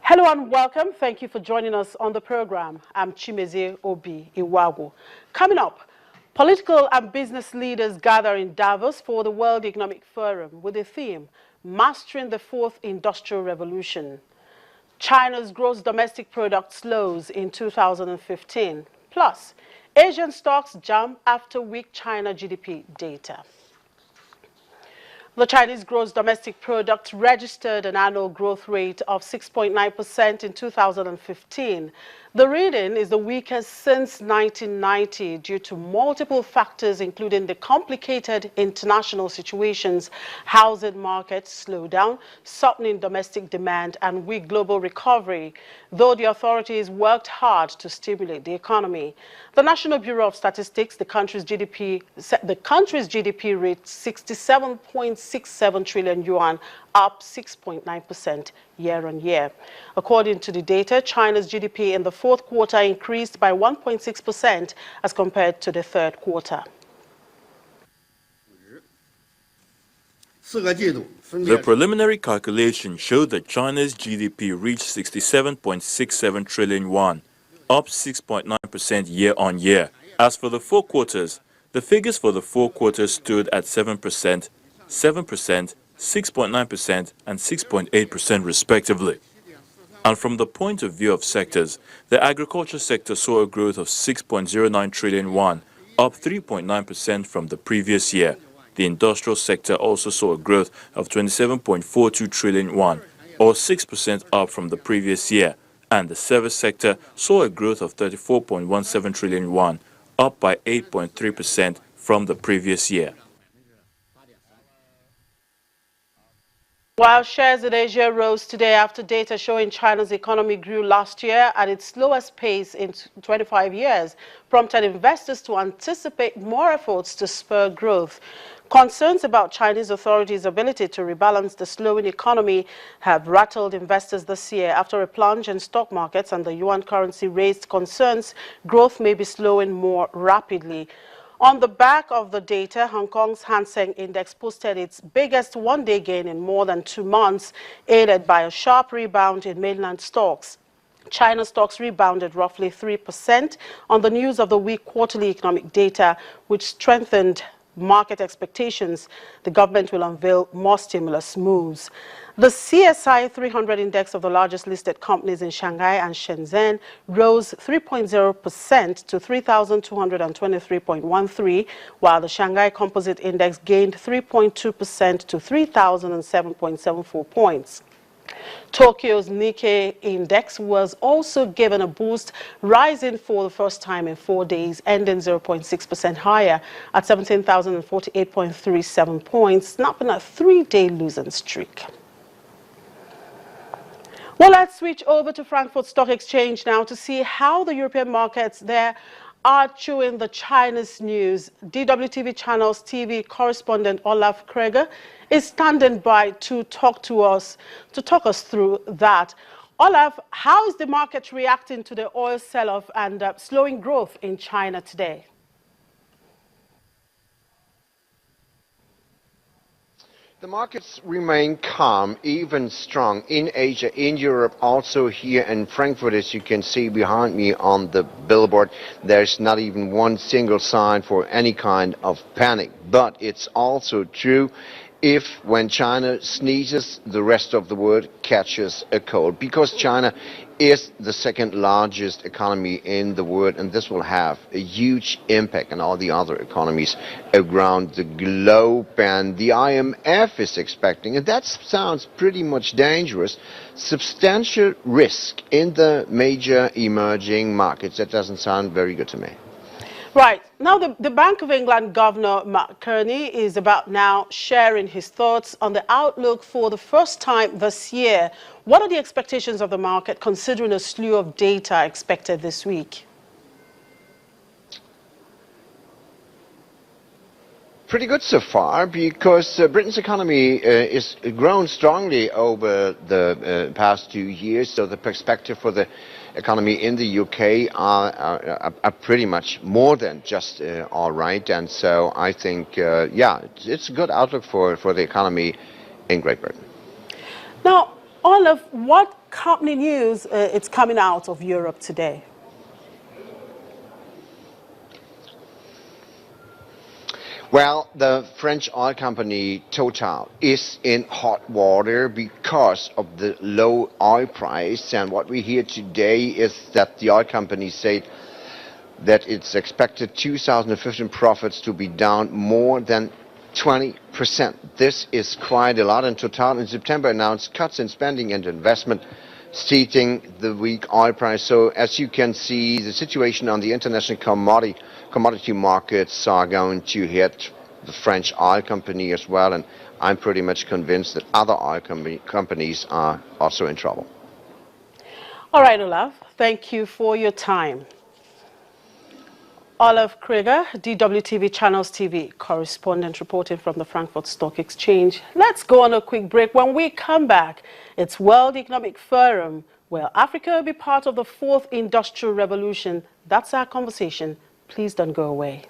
Hello and welcome. Thank you for joining us on the program. I'm Chimezie Obi Iwago. Coming up, political and business leaders gather in Davos for the World Economic Forum with the theme, Mastering the Fourth Industrial Revolution. China's gross domestic product slows in 2015. Plus, Asian stocks jump after weak China GDP data. The Chinese gross domestic product registered an annual growth rate of 6.9% in 2015. The reading is the weakest since 1990 due to multiple factors, including the complicated international situations, housing market slowdown, softening domestic demand, and weak global recovery, though the authorities worked hard to stimulate the economy. The National Bureau of Statistics, the country's GDP reached 67.67 trillion yuan, up 6.9% year-on-year. According to the data, China's GDP in the fourth quarter increased by 1.6% as compared to the third quarter. The preliminary calculation showed that China's GDP reached 67.67 trillion yuan, up 6.9% year-on-year. As for the 4 quarters, the figures for the 4 quarters stood at 7%, 7%, 6.9% and 6.8% respectively. And from the point of view of sectors, the agriculture sector saw a growth of 6.09 trillion yuan, up 3.9% from the previous year. The industrial sector also saw a growth of 27.42 trillion yuan, or 6% up from the previous year. And the service sector saw a growth of 34.17 trillion yuan, up by 8.3% from the previous year. While shares in Asia rose today after data showing China's economy grew last year at its slowest pace in 25 years, prompted investors to anticipate more efforts to spur growth. Concerns about Chinese authorities' ability to rebalance the slowing economy have rattled investors this year. After a plunge in stock markets and the yuan currency raised concerns, growth may be slowing more rapidly. On the back of the data, Hong Kong's Hang Seng Index posted its biggest one-day gain in more than 2 months, aided by a sharp rebound in mainland stocks. China stocks rebounded roughly 3% on the news of the weak quarterly economic data, which strengthened market expectations the government will unveil more stimulus moves. The CSI 300 index of the largest listed companies in Shanghai and Shenzhen rose 3.0% to 3,223.13, while the Shanghai Composite Index gained 3.2% to 3,007.74 points. Tokyo's Nikkei index was also given a boost, rising for the first time in 4 days, ending 0.6% higher at 17,048.37 points, snapping a 3-day losing streak. Well, let's switch over to Frankfurt Stock Exchange now to see how the European markets there are chewing the Chinese news. DWTV Channel's TV correspondent Olaf Kreger is standing by to talk us through that. Olaf, how is the market reacting to the oil sell-off and slowing growth in China today? The markets remain calm, even strong in Asia, in Europe, also here in Frankfurt. As you can see behind me on the billboard, there's not even one single sign for any kind of panic. But it's also true if when China sneezes, the rest of the world catches a cold, because China is the second largest economy in the world, and this will have a huge impact on all the other economies around the globe. And the IMF is expecting, and that sounds pretty much dangerous, substantial risk in the major emerging markets. That doesn't sound very good to me. Right. Now, the Bank of England Governor Mark Carney is about now sharing his thoughts on the outlook for the first time this year. What are the expectations of the market, considering a slew of data expected this week? Pretty good so far, because Britain's economy is grown strongly over the past 2 years, so the perspective for the economy in the UK are pretty much more than just all right. And so I think, yeah, it's a good outlook for the economy in Great Britain. Now, Olaf, what company news, it's coming out of Europe today. Well, the French oil company Total is in hot water because of the low oil price. And what we hear today is that the oil company said that it's expected 2015 profits to be down more than 20%. This is quite a lot. And Total in September announced cuts in spending and investment, stating the weak oil price. So as you can see, the situation on the international commodity markets are going to hit the French oil company as well, and I'm pretty much convinced that other oil companies are also in trouble. All right, Olaf, thank you for your time. Olaf Krieger, DWTV Channels TV correspondent reporting from the Frankfurt Stock Exchange. Let's go on a quick break. When we come back, it's World Economic Forum, where Africa will be part of the fourth industrial revolution. That's our conversation. Please don't go away.